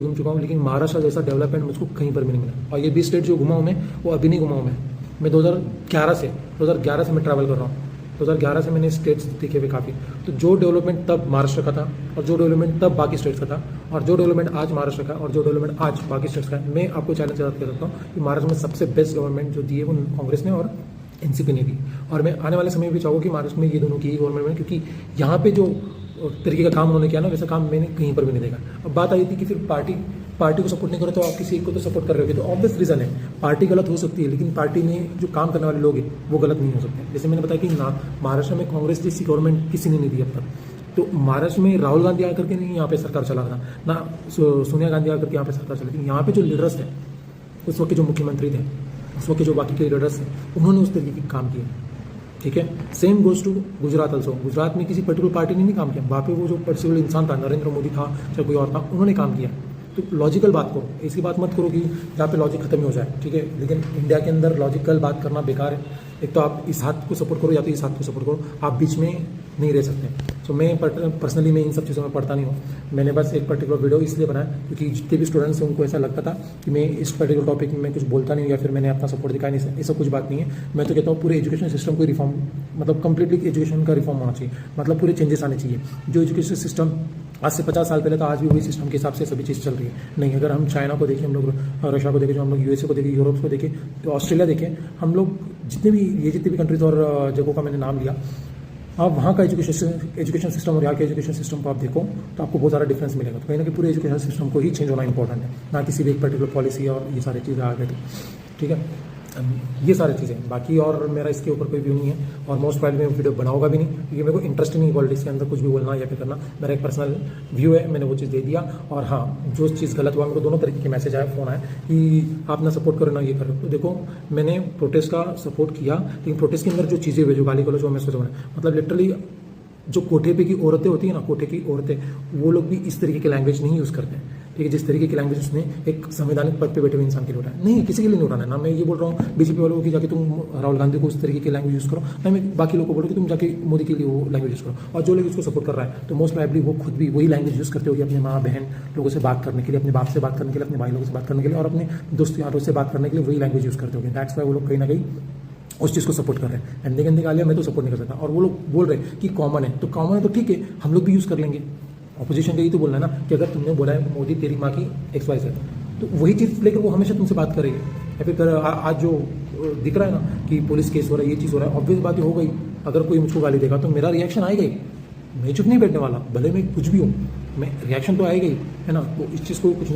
घूम चुका हूँ, लेकिन महाराष्ट्र जैसा डेवलपमेंट मुझको कहीं पर भी नहीं मिला। और ये 20 स्टेट जो घुमा हूँ मैं, वो अभी नहीं घुमा हूँ मैं 2011 से मैं ट्रैवल कर रहा हूँ। 2011 से मैंने स्टेट्स देखे हुए काफ़ी। तो जो डेवलपमेंट तब महाराष्ट्र का था और जो डेवलपमेंट तब बाकी स्टेट्स का था और जो डेवलपमेंट आज महाराष्ट्र का और जो डेवलपमेंट आज बाकी स्टेट्स का है, मैं आपको चैलेंज कर सकता हूँ कि महाराष्ट्र में सबसे बेस्ट गवर्नमेंट जो दी है वो कांग्रेस ने और एनसीपी ने दी। और मैं आने वाले समय में भी चाहूँगा कि महाराष्ट्र में ये दोनों की ही गवर्नमेंट में, क्योंकि यहाँ पे जो तरीके का काम उन्होंने किया ना, वैसा काम मैंने कहीं पर भी नहीं देखा। अब बात आई थी कि फिर पार्टी को सपोर्ट नहीं करो तो आप किसी एक को तो सपोर्ट कर रहे हो, तो ऑब्वियस रीजन है, पार्टी गलत हो सकती है, लेकिन पार्टी में जो काम करने वाले लोग हैं वो गलत नहीं हो सकते। जैसे मैंने बताया कि महाराष्ट्र में कांग्रेस जैसी गवर्नमेंट किसी ने नहीं दी अब तक। तो महाराष्ट्र में राहुल गांधी आकर के नहीं यहाँ पे सरकार चला था ना, सोनिया गांधी आकर के यहाँ पे सरकार चलाई थी। यहाँ पे जो लीडर्स थे उस वक्त के, जो मुख्यमंत्री थे उस वक्त के, जो बाकी के लीडर्स थे, उन्होंने उस तरीके के काम किए। ठीक है, same goes to Gujarat also. Gujarat में किसी पर्टिकुलर पार्टी ने नहीं काम किया, वहाँ पे वो जो पर्टिकुलर इंसान था, नरेंद्र मोदी था चाहे कोई और था, उन्होंने काम किया। तो लॉजिकल बात करो, ऐसी बात मत करो कि जहाँ पे लॉजिक खत्म ही हो जाए। ठीक है, लेकिन इंडिया के अंदर लॉजिकल बात करना बेकार है। एक तो आप इस हाथ को सपोर्ट करो या तो इस हाथ को सपोर्ट करो, आप बीच में नहीं रह सकते। तो मैं पर्सनली मैं इन सब चीज़ों में पढ़ता नहीं हूँ। मैंने बस एक पर्टिकुलर वीडियो इसलिए बनाया क्योंकि जितने भी स्टूडेंट्स हैं उनको ऐसा लगता था कि मैं इस पर्टिकुलर टॉपिक में मैं कुछ बोलता नहीं हूँ या फिर मैंने अपना सपोर्ट दिखाया नहीं। ऐसा कुछ बात नहीं है। मैं तो कहता हूँ पूरे एजुकेशन सिस्टम को रिफॉर्म, मतलब कंप्लीटली एजुकेशन का रिफॉर्म होना चाहिए, मतलब पूरे चेंजेस आने चाहिए। जो एजुकेशन सिस्टम आज से 50 साल पहले था, आज भी वही सिस्टम के हिसाब से सभी चीज़ चल रही है। नहीं, अगर हम चाइना को देखें, हम लोग रशिया को देखें, जो हम लोग यूएसए को देखें, यूरोप को देखें, तो ऑस्ट्रेलिया देखें, हम लोग जितने भी कंट्रीज और जगहों का मैंने नाम लिया, आप वहाँ का एजुकेशन सिस्टम और यहाँ के एजुकेशन सिस्टम को आप देखो तो आपको बहुत ज़्यादा डिफरेंस मिलेगा। तो कहीं ना कहीं पूरे एजुकेशन सिस्टम को ही चेंज होना इंपॉर्टेंट है, ना किसी भी एक पर्टिकुलर पॉलिसी और ये सारी चीज़ें आ गई। ठीक है, ये सारी चीज़ें बाकी, और मेरा इसके ऊपर कोई व्यू नहीं है और मोस्ट प्रॉब्ली मैं वीडियो बनाऊंगा भी नहीं, क्योंकि मेरे को इंटरेस्ट नहीं है पॉलिटिक्स के अंदर कुछ भी बोलना या फिर करना। मेरा एक पर्सनल व्यू है, मैंने वो चीज़ दे दिया। और हाँ, जो चीज़ गलत हुआ, मेरे को दोनों तरीके के मैसेज आए, फ़ोन आए कि आप ना सपोर्ट करो ना ये करो। तो देखो, मैंने प्रोटेस्ट का सपोर्ट किया, लेकिन प्रोटेस्ट के अंदर जो चीज़ें हुई, जो गाली गलौज जो मैं सोच रहा हूँ, मतलब लिटरली जो कोठे पे की औरतें होती है ना, कोठे की औरतें, वो लोग भी इस तरीके की लैंग्वेज नहीं यूज़ करते हैं। ठीक है, जिस तरीके की लैंग्वेज उसने एक संवैधानिक पद पे बैठे हुए इंसान के लिए उठाया, नहीं किसी के लिए नहीं उठाना है। ना मैं ये बोल रहा हूँ बीजेपी वालों की जाके तुम राहुल गांधी को उस तरीके की लैंग्वेज यूज़ करो, ना मैं बाकी लोगों को बोल रहा हूँ कि तुम जाके मोदी के लिए वो लैंग्वेज यूज़ करो। और जो लोग इसको सपोर्ट कर रहा है, तो मोस्ट प्रॉबली वो खुद भी वही लैंग्वेज यूज़ करते होगी अपने माँ बहन लोगों से बात करने के लिए, अपने बाप से बात करने के लिए, अपने भाई लोगों से बात करने के लिए, और अपने दोस्त यारों से बात करने के लिए वही लैंग्वेज यूज़ करते होंगे। दैट्स वाई वो लोग कहीं ना कहीं उस चीज़ को सपोर्ट कर रहे हैं। एंड देख निकालिया, मैं तो सपोर्ट नहीं कर सकता। और वो लोग बोल रहे हैं कि कॉमन है, तो कॉमन है तो ठीक है, हम लोग भी यूज़ कर लेंगे। अपोजिशन का यही तो बोलना है ना कि अगर तुमने बोला है मोदी तेरी माँ की XYZ, तो वही चीज़ लेकर वो हमेशा तुमसे बात करेगी। या फिर आज जो दिख रहा है ना कि पुलिस केस हो रहा है, ये चीज़ हो रहा है, ऑब्वियस बात हो गई, अगर कोई मुझको गाली देगा तो मेरा रिएक्शन आएगा ही। मैं चुप नहीं बैठने वाला, भले मैं कुछ भी हूँ, मैं रिएक्शन तो आएगा ही, है ना। तो इस चीज़ को कुछ